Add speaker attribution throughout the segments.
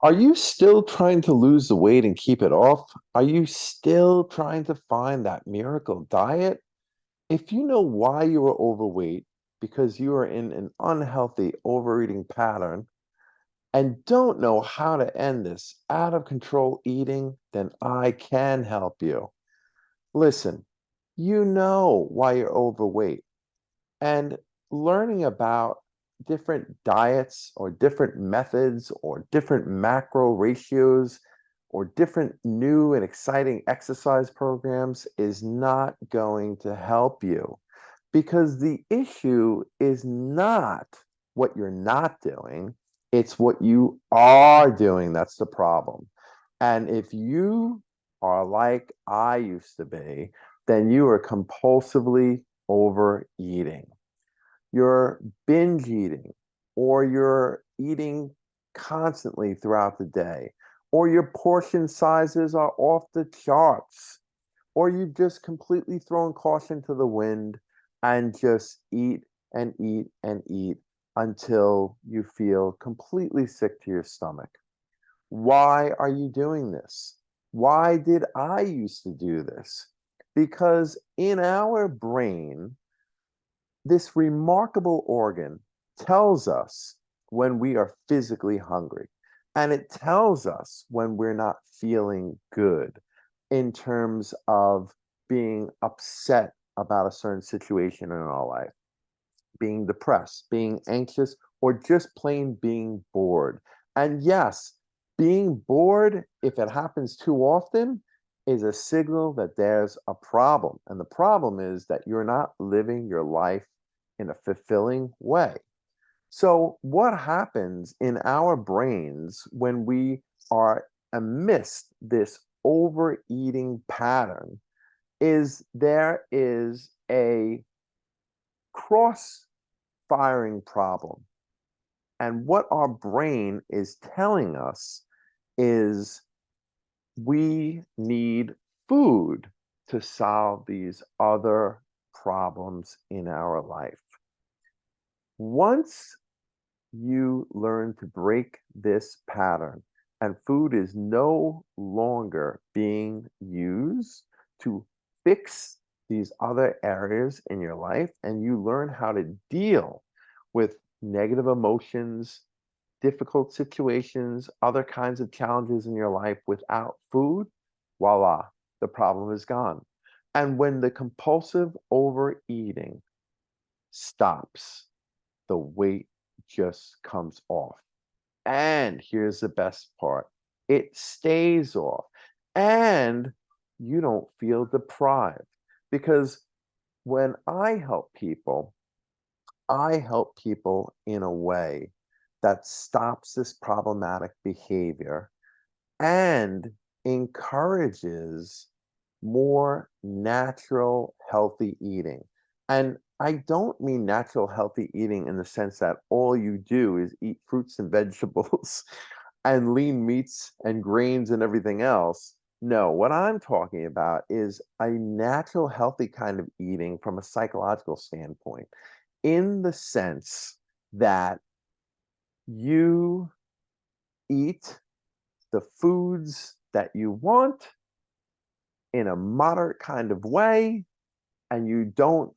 Speaker 1: Are you still trying to lose the weight and keep it off? Are you still trying to find that miracle diet? If you know why you are overweight, because you are in an unhealthy overeating pattern, and don't know how to end this out of control eating, then I can help you. Listen, you know why you're overweight, and learning about different diets or different methods or different macro ratios or different new and exciting exercise programs is not going to help you because the issue is not what you're not doing, it's what you are doing that's the problem. And if you are like I used to be, then you are compulsively overeating. You're binge eating, or you're eating constantly throughout the day, or your portion sizes are off the charts, or you just completely thrown caution to the wind and just eat and eat and eat until you feel completely sick to your stomach. Why are you doing this? Why did I used to do this? Because in our brain, this remarkable organ tells us when we are physically hungry, and it tells us when we're not feeling good in terms of being upset about a certain situation in our life, being depressed, being anxious, or just plain being bored. And yes, being bored, if it happens too often, is a signal that there's a problem. And the problem is that you're not living your life in a fulfilling way. So, what happens in our brains when we are amidst this overeating pattern is there is a cross firing problem. And what our brain is telling us is we need food to solve these other problems in our life. Once you learn to break this pattern and food is no longer being used to fix these other areas in your life, and you learn how to deal with negative emotions, difficult situations, other kinds of challenges in your life without food, voila, the problem is gone. And when the compulsive overeating stops, the weight just comes off. And here's the best part, it stays off. And you don't feel deprived. Because when I help people in a way that stops this problematic behavior and encourages more natural, healthy eating. And I don't mean natural, healthy eating in the sense that all you do is eat fruits and vegetables and lean meats and grains and everything else. No, what I'm talking about is a natural, healthy kind of eating from a psychological standpoint, in the sense that you eat the foods that you want in a moderate kind of way, and you don't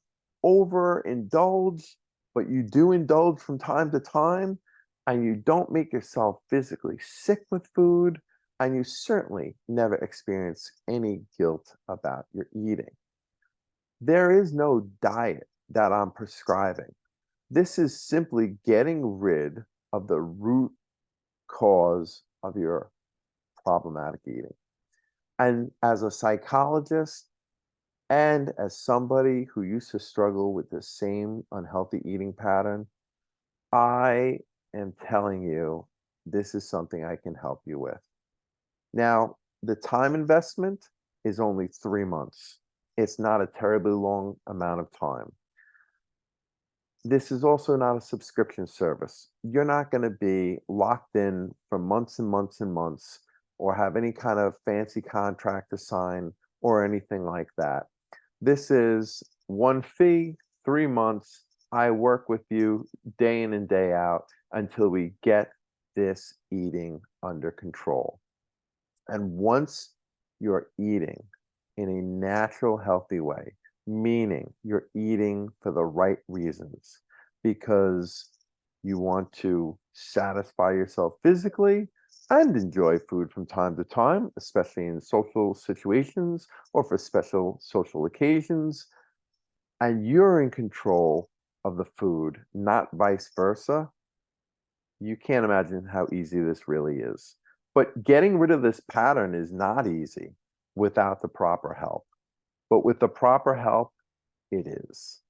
Speaker 1: overindulge, but you do indulge from time to time, and you don't make yourself physically sick with food, and you certainly never experience any guilt about your eating. There is no diet that I'm prescribing. This is simply getting rid of the root cause of your problematic eating. And as a psychologist, and as somebody who used to struggle with the same unhealthy eating pattern, I am telling you this is something I can help you with. Now, the time investment is only 3 months. It's not a terribly long amount of time. This is also not a subscription service. You're not going to be locked in for months and months and months or have any kind of fancy contract to sign or anything like that. This is one fee, 3 months. I work with you day in and day out until we get this eating under control. And once you're eating in a natural, healthy way, meaning you're eating for the right reasons, because you want to satisfy yourself physically and enjoy food from time to time, especially in social situations or for special social occasions, and you're in control of the food, not vice versa, you can't imagine how easy this really is. But getting rid of this pattern is not easy without the proper help. But with the proper help, it is.